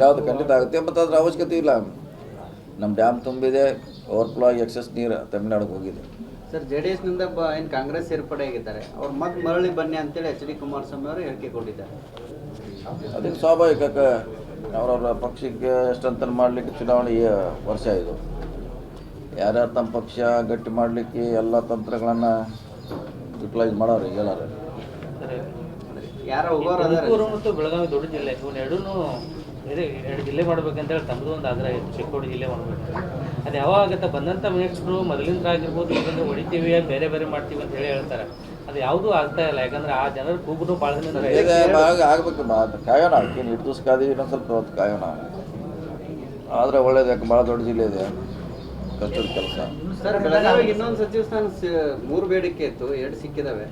ಯಾವುದು ಖಂಡಿತ ಆಗುತ್ತೆ, ಮತ್ತು ಅದ್ರ ಅವಶ್ಯಕತೆ ಇಲ್ಲ. ನಮ್ಮ ಡ್ಯಾಮ್ ತುಂಬಿದೆ, ಓವರ್ಫ್ಲೋ ಆಗಿ ಎಕ್ಸಸ್ ನೀರು ತಮಿಳ್ನಾಡಿಗೆ ಹೋಗಿದೆ. ಸರ್, JDS ನಿಂದ ಏನು ಕಾಂಗ್ರೆಸ್ ಸೇರ್ಪಡೆ ಆಗಿದ್ದಾರೆ, ಅವ್ರು ಮತ್ತೆ ಮರಳಿ ಬನ್ನಿ ಅಂತೇಳಿ HD ಕುಮಾರಸ್ವಾಮಿ ಅವರು ಹೇಳಿಕೆ ಕೊಟ್ಟಿದ್ದಾರೆ. ಅದಕ್ಕೆ ಸ್ವಾಭಾವಿಕ, ಅವರವರ ಪಕ್ಷಕ್ಕೆ ಎಷ್ಟಂತ ಮಾಡಲಿಕ್ಕೆ ಚುನಾವಣೆ ವರ್ಷ ಇದು. ಯಾರ್ಯಾರು ತಮ್ಮ ಪಕ್ಷ ಗಟ್ಟಿ ಮಾಡಲಿಕ್ಕೆ ಎಲ್ಲ ತಂತ್ರಗಳನ್ನು ಯುಟಿಲೈಸ್ ಮಾಡೋರು ಎಲ್ಲರೂ. ಯಾರೋ ತುಮಕೂರು ಮತ್ತು ಬೆಳಗಾವಿ ದೊಡ್ಡ ಜಿಲ್ಲೆ, ಇವನ್ನೆರಡೂ ಬೇರೆ 2 ಜಿಲ್ಲೆ ಮಾಡ್ಬೇಕಂತೇಳಿ ತಮ್ಮದು ಒಂದು ಆಗ್ರಹ ಇತ್ತು, ಚಿಕ್ಕೋಡಿ ಜಿಲ್ಲೆ ಮಾಡಬೇಕು. ಅದು ಯಾವಾಗ ಆಗುತ್ತೆ, ಬಂದಂಥ ಮಿನಿಸ್ಟ್ರು ಮೊದಲಿಂದಾಗಿರ್ಬೋದು, ಇದನ್ನು ಹೊಡಿತೀವಿ ಬೇರೆ ಬೇರೆ ಮಾಡ್ತೀವಿ ಅಂತ ಹೇಳ್ತಾರೆ. ಅದು ಯಾವುದೂ ಆಗ್ತಾ ಇಲ್ಲ, ಯಾಕಂದ್ರೆ ಆ ಜನರ ಕೂಗು ಭಾಳ ಆಗಬೇಕು. ಕಾಯೋಣ, ಏನು 2 ದಿವಸ ಕಾದೀವಿ, ಇನ್ನೊಂದು ಸ್ವಲ್ಪ ಹೊತ್ತು ಕಾಯೋಣ. ಆದರೆ ಒಳ್ಳೇದು, ಯಾಕೆ ಭಾಳ ದೊಡ್ಡ ಜಿಲ್ಲೆ ಇದೆ, ಕಷ್ಟದ ಕೆಲಸ. ಸರ್, ಬೆಳಗಾವಿಗೆ ಇನ್ನೊಂದು ಸಚಿವ ಸ್ಥಾನ 3 ಬೇಡಿಕೆ ಇತ್ತು, 2 ಸಿಕ್ಕಿದಾವೆ.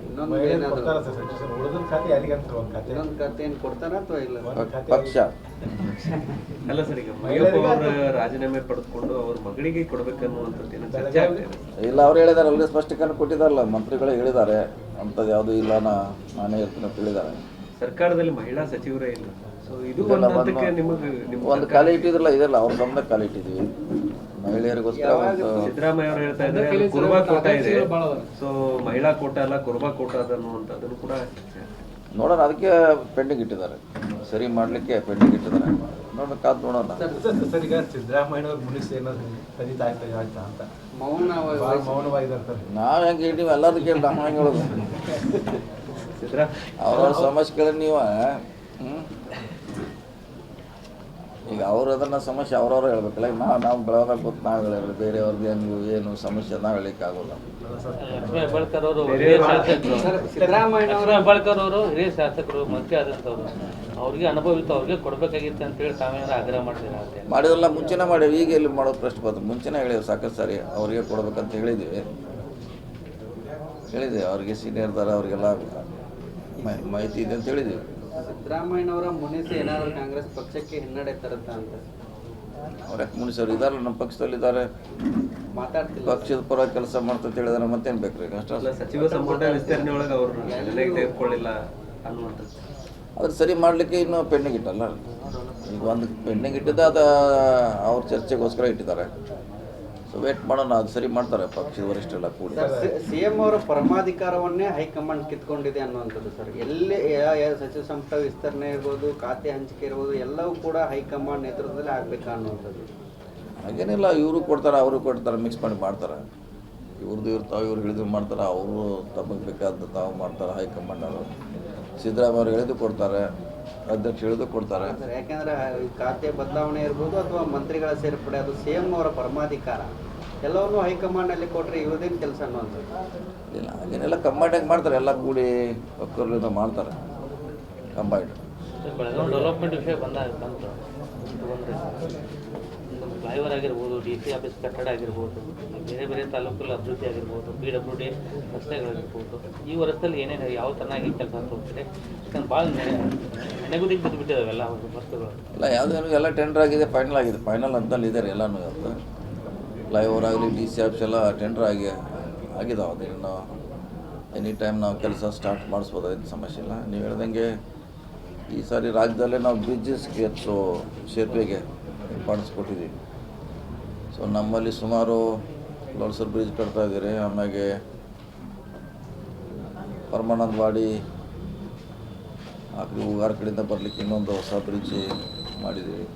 ಇನ್ನೊಂದು ಖಾತೆ ಏನು ಕೊಡ್ತಾರ ಅಥವಾ ಇಲ್ಲ? ಪಕ್ಷ ಅಲ್ಲ ಸರ್, ಈಗ ಮಹಿಳಾ ರಾಜೀನಾಮೆ ಪಡೆದುಕೊಂಡು ಅವ್ರ ಮಗಳಿಗೆ ಕೊಡ್ಬೇಕನ್ನುವಂಥದ್ದು ಚರ್ಚೆ ಆಗ್ತಾ ಇದೆ. ಇಲ್ಲ, ಅವ್ರು ಹೇಳಿದ್ದಾರೆ, ಅವರಿಗೆ ಸ್ಪಷ್ಟೀಕರಣ ಕೊಟ್ಟಿದ್ದಾರಲ್ಲ, ಮಂತ್ರಿಗಳೇ ಹೇಳಿದ್ದಾರೆ, ಅಂಥದ್ದು ಯಾವುದೂ ಇಲ್ಲ, ನಾನೇ ಇರ್ತೀನಿ ಅಂತ ಹೇಳಿದ್ದಾರೆ. ಸರ್ಕಾರದಲ್ಲಿ ಮಹಿಳಾ ಸಚಿವರೇ ಇಲ್ಲ. ಸೊ ಇದು ಒಂದು ಖಾಲಿ ಇಟ್ಟಿದ್ರಲ್ಲ, ಇದೆಲ್ಲ ಅವ್ರ ಗಮನ ಖಾಲಿ ಇಟ್ಟಿದ್ದೀವಿ ಮಹಿಳೆಯರಿಗೋಸ್ಕರ. ಸಿದ್ದರಾಮಯ್ಯ ಅವರು ಹೇಳ್ತಾ ಇದ್ದಾರೆ ಕುರುಬಾ ಕೋಟ ಇದೆ, ಸೊ ಮಹಿಳಾ ಕೋಟ ಅಲ್ಲ ಕುರುಬಾ ಕೋಟ ಅನ್ನುವಂಥದ್ದನ್ನು ಕೂಡ ನೋಡೋಣ. ಅದಕ್ಕೆ ಪೆಂಡಿಂಗ್ ಇಟ್ಟಿದ್ದಾರೆ, ಸರಿ ಮಾಡಲಿಕ್ಕೆ ಪೆಂಡಿಂಗ್ ಇಟ್ಟಿದ್ದಾರೆ. ನೋಡೋಣ, ಕಾದು ನೋಡೋಣ. ಸರ್, ಈಗ ಸಿದ್ದರಾಮಯ್ಯ ಅವ್ರ ಮುನಿಸ್ ಏನಾದ್ರು ಖರೀದ ಆಗ್ತಾ ಅಂತ ಮೌನವಾಗಿದ್ದಾರೆ. ನಾವು ಹೆಂಗೆ ನೀವು ಎಲ್ಲರೂ ಕೇಳಿ ನಮ್ಮ ಹೆಂಗೆ ಹೇಳೋದು? ಅವ್ರವ್ರ ಸಮಸ್ಯೆ ಕೇಳಿ ನೀವು ಈಗ ಅವರು ಅದನ್ನು ಸಮಸ್ಯೆ ಅವ್ರವ್ರು ಹೇಳ್ಬೇಕಲ್ಲ. ನಾವು ಬೆಳಗಾಗ ಗೊತ್ತು, ನಾವು ಹೇಳಿದ್ರೆ ಬೇರೆಯವ್ರಿಗೆ ಹೆಂಗೆ ಏನು ಸಮಸ್ಯೆ ನಾವು ಹೇಳಲಿಕ್ಕೆ ಆಗೋಲ್ಲ. ಲಕ್ಷ್ಮೀ ಹೆಬ್ಬಾಳ್ಕರ್ ಅವರು ಹಿರಿಯ ಶಾಸಕರು, ಮಂತ್ರಿ ಆದಂಥವ್ರು, ಅವ್ರಿಗೆ ಅನುಭವ ಇತ್ತು, ಅವ್ರಿಗೆ ಕೊಡಬೇಕಾಗಿತ್ತು ಅಂತೇಳಿ ತಾವೇನಾರು ಆಗ್ರಹ ಮಾಡ್ತೀರಾ? ಮಾಡಿದ್ರಲ್ಲ, ಮುಂಚೆನೇ ಮಾಡೀವಿ, ಈಗ ಎಲ್ಲಿ ಮಾಡೋದು ಪ್ರಶ್ನೆ ಬಂತು. ಮುಂಚೆನೇ ಹೇಳಿದ್ವಿ ಸಾಕಷ್ಟು ಸಾರಿ, ಅವ್ರಿಗೆ ಕೊಡ್ಬೇಕಂತ ಹೇಳಿದ್ದೀವಿ. ಅವ್ರಿಗೆ ಸೀನಿಯರ್ ಇದ್ದಾರೆ, ಅವರಿಗೆಲ್ಲ ಮಾಹಿತಿ ಇದೆ ಅಂತ ಹೇಳಿದ್ದೀವಿ. ಸಿದ್ದರಾಮಯ್ಯನವರ ಮುನಿಸಿ ಏನಾದರೂ ಕಾಂಗ್ರೆಸ್ ಪಕ್ಷಕ್ಕೆ ಹಿನ್ನಡೆ ತರುತ್ತಾ ಅಂತ? ಅವ್ರು ಯಾಕೆ ಮುನಿಸವ್ರು ಇದ್ದಾರಲ್ಲ, ನಮ್ಮ ಪಕ್ಷದಲ್ಲಿದ್ದಾರೆ, ಮಾತಾಡ್ತಿಲ್ಲ, ಪಕ್ಷದ ಪರ ಕೆಲಸ ಮಾಡ್ತಾ ಹೇಳಿದಾರೆ, ಮತ್ತೇನು ಬೇಕು ಈಗ? ಅಷ್ಟೇ. ಸಚಿವ ಸಂಪುಟ ವಿಸ್ತರಣೆ ಒಳಗೆ ಅವರು ತೆಗೆದುಕೊಳ್ಳಿಲ್ಲ ಅನ್ನುವಂಥದ್ದು. ಅದ್ರ ಸರಿ ಮಾಡಲಿಕ್ಕೆ ಇನ್ನೂ ಪೆಂಡಿಂಗ್ ಇಟ್ಟಲ್ಲ. ಈಗ ಒಂದು ಪೆಂಡಿಂಗ್ ಇಟ್ಟಿದ್ದ, ಅದು ಅವ್ರ ಚರ್ಚೆಗೋಸ್ಕರ ಇಟ್ಟಿದ್ದಾರೆ. ಸೊ ವೇಟ್ ಮಾಡೋಣ, ಅದು ಸರಿ ಮಾಡ್ತಾರೆ ಪಕ್ಷದ ವರಿಷ್ಠರೆಲ್ಲ ಕೂಡಿ. CM ಅವರ ಪರಮಾಧಿಕಾರವನ್ನೇ ಹೈಕಮಾಂಡ್ ಕಿತ್ಕೊಂಡಿದೆ ಅನ್ನುವಂಥದ್ದು ಸರ್. ಎಲ್ಲಿ ಸಚಿವ ಸಂಪುಟ ವಿಸ್ತರಣೆ ಇರ್ಬೋದು, ಖಾತೆ ಹಂಚಿಕೆ ಇರ್ಬೋದು, ಎಲ್ಲವೂ ಕೂಡ ಹೈಕಮಾಂಡ್ ನೇತೃತ್ವದಲ್ಲಿ ಆಗಬೇಕಾ ಅನ್ನುವಂಥದ್ದು. ಹಾಗೇನಿಲ್ಲ, ಇವರು ಕೊಡ್ತಾರೆ, ಅವರು ಕೊಡ್ತಾರೆ, ಮಿಕ್ಸ್ ಮಾಡಿ ಮಾಡ್ತಾರೆ. ಇವ್ರದ್ದು ಇರ್ತಾವೆ, ಇವ್ರು ಹೇಳಿದ್ರು ಮಾಡ್ತಾರೆ, ಅವರು ತಮಗೆ ಬೇಕಾದ ತಾವು ಮಾಡ್ತಾರೆ. ಹೈಕಮಾಂಡ್ ಅವರು ಸಿದ್ದರಾಮಯ್ಯ ಅವ್ರು ಹೇಳಿದ್ದು ಕೊಡ್ತಾರೆ, ಅಧ್ಯಕ್ಷ ಹೇಳಿದ್ದು ಕೊಡ್ತಾರೆ. ಯಾಕೆಂದ್ರೆ ಖಾತೆ ಬದಲಾವಣೆ ಇರ್ಬೋದು ಅಥವಾ ಮಂತ್ರಿಗಳ ಸೇರ್ಪಡೆ, ಅದು CM ಅವರ ಪರಮಾಧಿಕಾರ, ಎಲ್ಲವನ್ನೂ ಹೈಕಮಾಂಡ್ನಲ್ಲಿ ಕೊಟ್ಟರೆ ಇವ್ರದೇನು ಕೆಲಸ ಅನ್ನುವಂಥದ್ದು. ಇಲ್ಲ, ಹಾಗೇನೆಲ್ಲ ಕಂಬೈಂಡಾಗಿ ಮಾಡ್ತಾರೆ, ಎಲ್ಲ ಕೂಡಿ ಒಕ್ಕೂರಿಂದ ಮಾಡ್ತಾರೆ ಕಂಬೈಂಡ್. ಬೆಳಗಾವಿ ಡೆವಲಪ್ಮೆಂಟ್ ವಿಷಯ ಬಂತು ಫ್ಲೈಓವರ್ ಆಗಿರ್ಬೋದು, DC ಆಫೀಸ್ ಕಟ್ಟಡ ಆಗಿರ್ಬೋದು, ಬೇರೆ ಬೇರೆ ತಾಲೂಕಲ್ಲಿ ಅಭಿವೃದ್ಧಿ ಆಗಿರ್ಬೋದು, PWD ರಸ್ತೆಗಳಾಗಿರ್ಬೋದು, ಈ ವರ್ಷದಲ್ಲಿ ಏನೇನು ಯಾವ ಚೆನ್ನಾಗಿ ಕೆಲಸ ತೋರಿಸಿದೆ? ಯಾಕಂದ್ರೆ ಭಾಳ ನೆನೆಗುದಿಗೆ ಬಿದ್ದುಬಿಟ್ಟಿದ್ದಾವೆ ಎಲ್ಲ ವಸ್ತುಗಳು. ಇಲ್ಲ, ಯಾವುದೇನು ಎಲ್ಲ ಟೆಂಡರ್ ಆಗಿದೆ, ಫೈನಲ್ ಆಗಿದೆ. ಫೈನಲ್ ಅಂತಲ್ಲಿ ಇದ್ದಾರೆ ಎಲ್ಲನೂ. ಇವತ್ತು ಫ್ಲೈಓವರ್ ಆಗಲಿ, DC ಆಫೀಸ್ ಎಲ್ಲ ಟೆಂಡರ್ ಆಗಿದಾವೆ. ಅದೇನು ಎನಿ ಟೈಮ್ ನಾವು ಕೆಲಸ ಸ್ಟಾರ್ಟ್ ಮಾಡಿಸ್ಬೋದು, ಅದಕ್ಕೆ ಸಮಸ್ಯೆ ಇಲ್ಲ. ನೀವು ಹೇಳ್ದಂಗೆ ಈ ಸಾರಿ ರಾಜ್ಯದಲ್ಲೇ ನಾವು ಬ್ರಿಡ್ಜಸ್ಗೆ ಹೆಚ್ಚು ಸೇತುವೆಗೆ ಇಂಪಾರ್ಟೆನ್ಸ್ ಕೊಟ್ಟಿದ್ದೀವಿ. ಸೊ ನಮ್ಮಲ್ಲಿ ಸುಮಾರು ಲೋಲ್ಸರ್ ಬ್ರಿಡ್ಜ್ ಕಟ್ತಾ ಇದ್ದೀರಿ. ಆಮೇಲೆ ಪರಮಾನಂದವಾಡಿ ಹೂಗಾರ ಕಡೆಯಿಂದ ಬರಲಿಕ್ಕೆ ಇನ್ನೊಂದು ಹೊಸ ಬ್ರಿಡ್ಜ್ ಮಾಡಿದ್ದೀವಿ.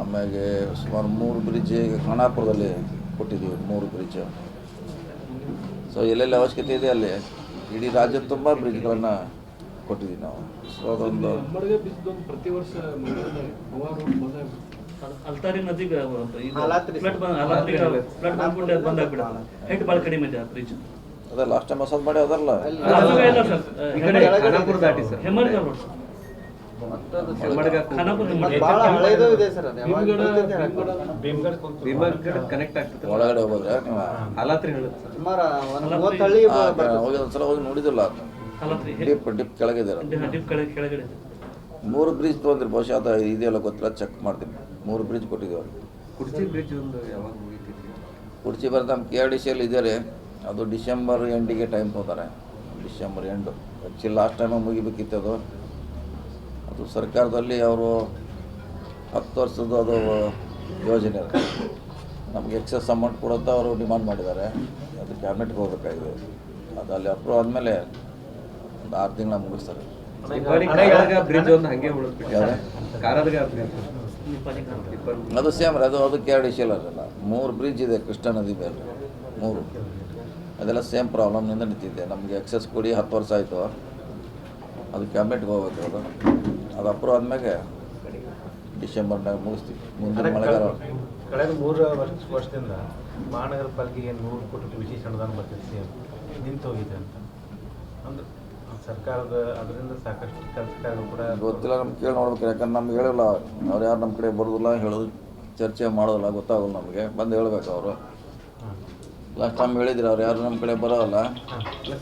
ಆಮೇಲೆ ಸುಮಾರು 3 ಬ್ರಿಡ್ಜ್ ಖಾನಾಪುರದಲ್ಲಿ ಕೊಟ್ಟಿದ್ದೀವಿ, 3 ಬ್ರಿಡ್ಜ್. ಸೊ ಎಲ್ಲೆಲ್ಲಿ ಅವಶ್ಯಕತೆ ಇದೆ ಅಲ್ಲಿ ಇಡೀ ರಾಜ್ಯದ ತುಂಬ ಬ್ರಿಡ್ಜ್ಗಳನ್ನು ಕೊಟ್ಟಿದ್ದೀವಿ ನಾವು. ಸೊ ಅದೊಂದು ಪ್ರತಿ ವರ್ಷ ಅಲ್ತಾರಿ ನದಿಗೆ ಕಡಿಮೆ ಇದೆ ಬ್ರಿಡ್ಜ್. ಅದೇ ಲಾಸ್ಟ್ ಟೈಮ್ ಹೊಸದು ಮಾಡಿ ಅದಲ್ಲ, ಭಾಳ ಹಳೇದು ಇದೆ ಸರ್. ಕನೆಕ್ಟ್ ಆಗ್ತದೆ ಒಳಗಡೆ ಹೋಗೋದ್ರೆ ನೀವು ಅಲಾತ್ರಿ ಹೇಳುತ್ತೆ ಸರ್. ಸುಮಾರು 30 ಹಳ್ಳಿ ಹೋಗಿ ಒಂದ್ಸಲ ಹೋಗಿ ನೋಡಿದಿಲ್ಲ, ಡಿಪ್ ಕೆಳಗಿದೆ. 3 ಬ್ರಿಡ್ಜ್ ತೊಗೊಂಡ್ರಿ, ಬಹುಶಃ ಅದು ಇದೆಯಲ್ಲ ಗೊತ್ತಿಲ್ಲ, ಚೆಕ್ ಮಾಡ್ತೀನಿ. 3 ಬ್ರಿಡ್ಜ್ ಕೊಟ್ಟಿದ್ದೀವಿ ಅವ್ರಿಗೆ. ಕುರ್ಚಿ ಬ್ರಿಡ್ಜ್ ಒಂದು ಯಾವಾಗ ಮುಗಿತಿದ್ವಿ? ಕುರ್ಚಿ ಬರೋದು ನಮ್ಮ KRDCಯಲ್ಲಿ ಇದ್ದಾರೆ, ಅದು ಡಿಸೆಂಬರ್ ಎಂಡಿಗೆ ಟೈಮ್ ತೊಗೊತಾರೆ. ಡಿಸೆಂಬರ್ ಎಂಡು ಆ್ಯಕ್ಚುಲಿ ಲಾಸ್ಟ್ ಟೈಮಾಗ ಮುಗಿಬೇಕಿತ್ತು. ಅದು ಸರ್ಕಾರದಲ್ಲಿ ಅವರು 10 ವರ್ಷದ್ದು ಅದು ಯೋಜನೆ ಅದು. ನಮಗೆ ಎಕ್ಸಸ್ ಅಮೌಂಟ್ ಕೊಡುತ್ತಾ ಅವರು ಡಿಮಾಂಡ್ ಮಾಡಿದ್ದಾರೆ. ಅದು ಕ್ಯಾಬಿನೆಟ್ಗೆ ಹೋಗಬೇಕಾಗಿದೆ. ಅದು ಅಲ್ಲಿ ಅಪ್ರೂವ್ ಆದಮೇಲೆ ಒಂದು 6 ತಿಂಗಳ ಮುಗಿಸ್ತಾರೆ. ಬ್ರಿಡ್ಜ್ ಒಂದು ಹಂಗೆ ಉಳಿದ್ಬಿಟ್ಟು ಕಾರದಗ ಬ್ರಿಡ್ಜ್ ಅದು ಸೇಮ್ ಅದಕ್ಕೆ 2 ಇಶ್ಯೂ ಅಲ್ಲ. 3 ಬ್ರಿಡ್ಜ್ ಇದೆ ಕೃಷ್ಣಾ ನದಿ ಮೇಲೆ 3. ಅದೆಲ್ಲ ಸೇಮ್ ಪ್ರಾಬ್ಲಮ್ನಿಂದ ನಿಂತಿದೆ. ನಮಗೆ ಎಕ್ಸಸ್ ಕೊಡಿ 10 ವರ್ಷ ಆಯಿತು. ಅದು ಕ್ಯಾಬಿನೆಟ್ಗೆ ಹೋಗ್ಬೇಕು. ಅದು ಅಪ್ರೂವ್ ಆದಮೇಲೆ ಡಿಸೆಂಬರ್ನಾಗ ಮುಗಿಸ್ತೀವಿ. ಮುಂದಿನ ಮಳೆಗಾಲ ಕಳೆದ 3 ವರ್ಷದಿಂದ ಮಹಾನಗರ ಪಾಲಿಕೆಗೆ 100 ಕೋಟಿ ರೂಪಾಯಿ ವಿಶೇಷ ಅನುದಾನ ಬರ್ತಿದೆ ಸಿ ಎಂ ನಿಂತು ಹೋಗಿದೆ ಅಂತ ಅಂದ್ರೆ ಸರ್ಕಾರದ ಅದರಿಂದ ಸಾಕಷ್ಟು ಕೆಲಸ ಕಾರ್ಯಗಳು ಕೂಡ ಗೊತ್ತಿಲ್ಲ. ನಮ್ಗೆ ಕೇಳಿ ನೋಡ್ಬೇಕು. ಯಾಕಂದ್ರೆ ನಮ್ಗೆ ಹೇಳಿಲ್ಲ ಅವ್ರು ಯಾರು ನಮ್ಮ ಕಡೆ ಬರೋದಿಲ್ಲ, ಹೇಳೋದು ಚರ್ಚೆ ಮಾಡೋದಿಲ್ಲ, ಗೊತ್ತಾಗಲ್ಲ ನಮಗೆ. ಬಂದು ಹೇಳ್ಬೇಕು ಅವರು. ಲಾಸ್ಟ್ ಟೈಮ್ ಹೇಳಿದ್ರು ಅವ್ರು ಯಾರು ನಮ್ಮ ಕಡೆ ಬರೋಲ್ಲ.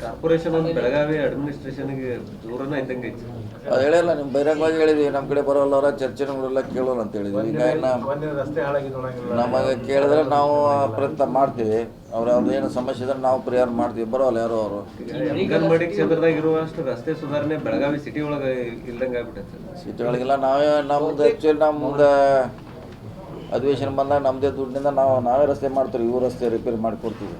ಕಾರ್ಪೊರೇಷನ್ ಒಂದು ಬೆಳಗಾವಿ ಅಡ್ಮಿನಿಸ್ಟ್ರೇಷನ್ಗೆ ದೂರನ ಇದ್ದಂಗೆ ಐತಿ. ಅದು ಹೇಳಿಲ್ಲ, ನಿಮ್ಮ ಬಹಿರಂಗವಾಗಿ ಹೇಳಿದ್ವಿ ನಮ್ಮ ಕಡೆ ಬರೋಲ್ಲ ಅವರ ಚರ್ಚೆ ನೋಡಿಲ್ಲ ಕೇಳೋಲ್ಲ ಅಂತ ಹೇಳಿದ್ವಿ. ಈಗ ಒಂದಿನ ರಸ್ತೆ ಹಾಳಾಗಿದ್ದು ನಮಗೆ ಕೇಳಿದ್ರೆ ನಾವು ಪ್ರಯತ್ನ ಮಾಡ್ತೀವಿ. ಅವ್ರು ಏನು ಸಮಸ್ಯೆ ಇದ್ರೆ ನಾವು ಪರಿಹಾರ ಮಾಡ್ತೀವಿ. ಬರೋಲ್ಲ ಯಾರು ಅವರು. ಅಂಗನವಾಡಿ ಕ್ಷೇತ್ರದಾಗ ಇರುವಷ್ಟು ರಸ್ತೆ ಸುಧಾರಣೆ ಬೆಳಗಾವಿ ಸಿಟಿ ಒಳಗೆ ಇಲ್ದಂಗೆ ಆಗ್ಬಿಟ್ಟೈತೆ. ಸಿಟಿಗಳಿಗೆಲ್ಲ ನಮ್ದು ಆ್ಯಕ್ಚುಲಿ ನಮ್ದು ಅಧಿವೇಶನ ಬಂದಾಗ ನಮ್ಮದೇ ದುಡ್ಡಿನಿಂದ ನಾವೇ ರಸ್ತೆ ಮಾಡ್ತೀವಿ. ಇವು ರಸ್ತೆ ರಿಪೇರಿ ಮಾಡಿಕೊಡ್ತೀವಿ.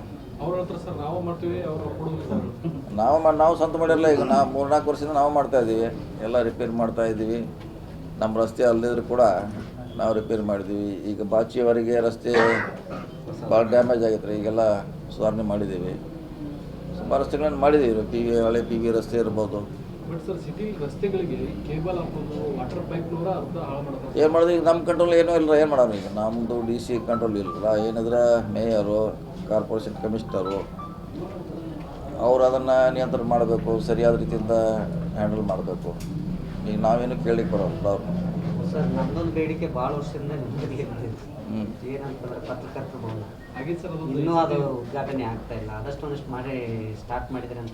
ನಾವು ಸ್ವಂತ ಮಾಡಿರಲ್ಲ. ಈಗ 3-4 ವರ್ಷದಿಂದ ನಾವು ಮಾಡ್ತಾಯಿದ್ದೀವಿ. ಎಲ್ಲ ರಿಪೇರಿ ಮಾಡ್ತಾಯಿದ್ದೀವಿ. ನಮ್ಮ ರಸ್ತೆ ಅಲ್ಲದಿದ್ರು ಕೂಡ ನಾವು ರಿಪೇರಿ ಮಾಡಿದ್ದೀವಿ. ಈಗ ಬಾಚಿಯವರೆಗೆ ರಸ್ತೆ ಭಾಳ ಡ್ಯಾಮೇಜ್ ಆಗೈತೆ ರೀ. ಈಗೆಲ್ಲ ಸುಧಾರಣೆ ಮಾಡಿದ್ದೀವಿ. ಸುಮಾರು ರಸ್ತೆಗಳನ್ನು ಮಾಡಿದ್ದೀವಿ. ಹಳೆ PV ರಸ್ತೆ ಇರ್ಬೋದು. ಬಟ್ ಸರ್ ಸಿಟಿ ರಸ್ತೆಗಳಿಗೆ ಕೇಬಲ್ ಹಾಕೋದು ವಾಟರ್ ಪೈಪ್ನವರ ಅರ್ಧ ಹಾಳು ಮಾಡ್ತಾರೆ. ಏನು ಮಾಡೋದು ಈಗ ನಮ್ಮ ಕಂಟ್ರೋಲ್ ಏನೂ ಇಲ್ಲ. ಏನು ಮಾಡೋರು ಈಗ ನಮ್ಮದು DC ಕಂಟ್ರೋಲ್ ಇಲ್ಲ. ಏನಿದ್ರೆ ಮೇಯರು, ಕಾರ್ಪೊರೇಷನ್ ಕಮಿಷನರು ಅವರು ಅದನ್ನು ನಿಯಂತ್ರಣ ಮಾಡಬೇಕು. ಸರಿಯಾದ ರೀತಿಯಿಂದ ಹ್ಯಾಂಡಲ್ ಮಾಡಬೇಕು. ಈಗ ನಾವೇನು ಕೇಳಿಕ್ಕೆ ಬರೋಲ್ಲ ಅವ್ರನ್ನ. ಸರ್ ನಮ್ಮದೊಂದು ಬೇಡಿಕೆ ಭಾಳ ವರ್ಷದಿಂದ ಏನಂತಂದ್ರೆ ಪತ್ರಕರ್ತರು ಭವನ ಹಾಗೆ ಸರ್ ಅದು ಇನ್ನೂ ಅದು ಉದ್ಘಾಟನೆ ಆಗ್ತಾ ಇಲ್ಲ. ಆದಷ್ಟು ಮಾಡಿ ಸ್ಟಾರ್ಟ್ ಮಾಡಿದ್ರೆ ಅಂತ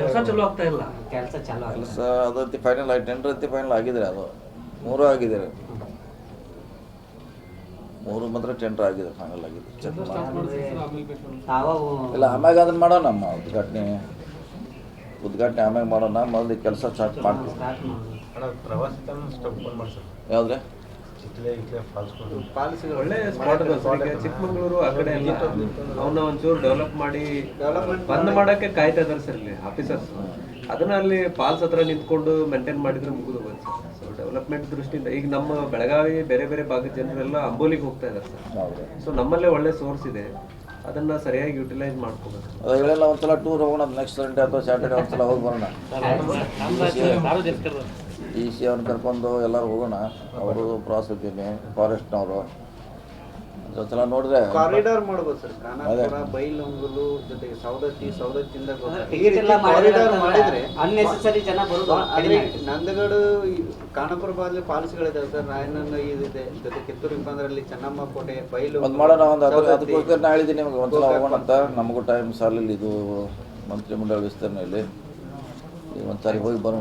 ಕೆಲಸ ಚಲೋ ಆಗ್ತಾ ಇಲ್ಲ. ಕೆಲಸ ಚಾಲು ಆಗಲ್ಲ. ಕೆಲಸ ಅದಂತೆ ಫೈನಲ್ ಆಗಿ ಟೆಂಡರ್ ಅಂತೆ ಫೈನಲ್ ಆಗಿದೆ. ಅದು 3 ಆಗಿದೆ. 3 ಮಾತ್ರ ಟೆಂಡರ್ ಆಗಿದೆ, ಫೈನಲ್ ಆಗಿದೆ. ಚೆಕ್ ಮಾಡಿ ತಾವು ಇಲ್ಲ ಆಮ್ಯಾಗ ಅದನ್ನು ಮಾಡೋಣ. ನಮ್ಮ ಉದ್ಘಾಟನೆ ಆಮ್ಯಾಗ ಮಾಡೋಣ. ಮೊದಲು ಕೆಲಸ ಸ್ಟಾರ್ಟ್ ಮಾಡ್ತೀವಿ. ಸ್ಟಾರ್ಟ್ ಮಾಡೋದು. ಪ್ರವಾಸಿ ತಾಣ ಸ್ಟಾಪ್ ಮಾಡ್ಸರ್ ಯಾವುದ್ರೆ ಚಿಕ್ಲೆ ಫಾಲ್ಸ್ ಒಳ್ಳೆ ಸ್ಪಾಟ್ ಚಿಕ್ಕಮಗಳೂರು ಆ ಕಡೆ ಎಲ್ಲ ಅವನ್ನ ಒಂಚೂರು ಡೆವಲಪ್ ಮಾಡಿ ಬಂದ್ ಮಾಡಕ್ಕೆ ಕಾಯ್ತಾ ಇದಾರೆ ಸರ್ ಇಲ್ಲಿ ಆಫೀಸರ್ಸ್. ಅದನ್ನ ಅಲ್ಲಿ ಫಾಲ್ಸ್ ಹತ್ರ ನಿಂತ್ಕೊಂಡು ಮೇಂಟೈನ್ ಮಾಡಿದ್ರೆ ಮುಗಿದು ಬಂತು ಸರ್. ಸೊ ಡೆವಲಪ್ಮೆಂಟ್ ದೃಷ್ಟಿಯಿಂದ ಈಗ ನಮ್ಮ ಬೆಳಗಾವಿ ಬೇರೆ ಬೇರೆ ಭಾಗದ ಜನರೆಲ್ಲ ಅಂಬೋಲಿಗೆ ಹೋಗ್ತಾ ಇದ್ದಾರೆ ಸರ್. ಸೊ ನಮ್ಮಲ್ಲೇ ಒಳ್ಳೆ ಸೋರ್ಸ್ ಇದೆ. ಅದನ್ನ ಸರಿಯಾಗಿ ಯುಟಿಲೈಸ್ ಮಾಡ್ಕೋಬೇಕು. ಅದು ಹೇಳಲ್ಲ. ಒಂದ್ಸಲ ಟೂರ್ ಹೋಗೋಣ. ನೆಕ್ಸ್ಟ್ ಸಂಡೇ ಅಥವಾ ಸ್ಯಾಟರ್ಡೆ ಒಂದ್ಸಲ ಹೋಗಿ ಬರೋಣ. DC ಅವ್ರನ್ನ ಕರ್ಕೊಂಡು ಎಲ್ಲರೂ ಹೋಗೋಣ. ಅವರು ಪ್ರವಾಸೋದ್ಯಮಿ, ಫಾರೆಸ್ಟ್ನವರು ಒಂದ್ಸಲ ನೋಡಿದ್ರೆ ಕಾರಿಡಾರ್ ಮಾಡ್ಬೋದು ಸರ್. ಖಾನಾಪುರ, ಬೈಲಹೊಂಗಲು ಜೊತೆಗೆ ಸೌದತ್ತಿಯಿಂದ ಕಾರಿಡಾರ್ ಮಾಡಿದ್ರೆ ಅನ್ನೆಸೆಸರಿ ಜನ ಬರೋದು ಕಡಿಮೆ ಆಗ್ತದೆ. ನಂದಗಡು ಖಾನಾಪುರ ಬಾದ್ಲಿ ಫಾಲ್ಸ್ಗಳಿದಾವೆ ಸರ್. ರಾಯನಂದ ಇದೆ, ಜೊತೆ ಕಿತ್ತೂರು ಬಂದ್ರಲ್ಲಿ ಚೆನ್ನಮ್ಮ ಕೋಟೆ, ಬೈಲು ಒಂದು ಮಾಡೋಣ. ಅದಕ್ಕೋಸ್ಕರ ನಾ ಹೇಳಿದ್ದೀನಿ ನಿಮಗೆ ಒಂದ್ಸಲ ಹೋಗೋಣ ಅಂತ. ನಮಗೂ ಟೈಮ್ ಸಾಲಿಲ್ಲ. ಇದು ಮಂತ್ರಿಮಂಡಲ ವಿಸ್ತರಣೆಯಲ್ಲಿ ಈಗ ಒಂದು ಸಾರಿ ಹೋಗಿ ಬರೋಣ.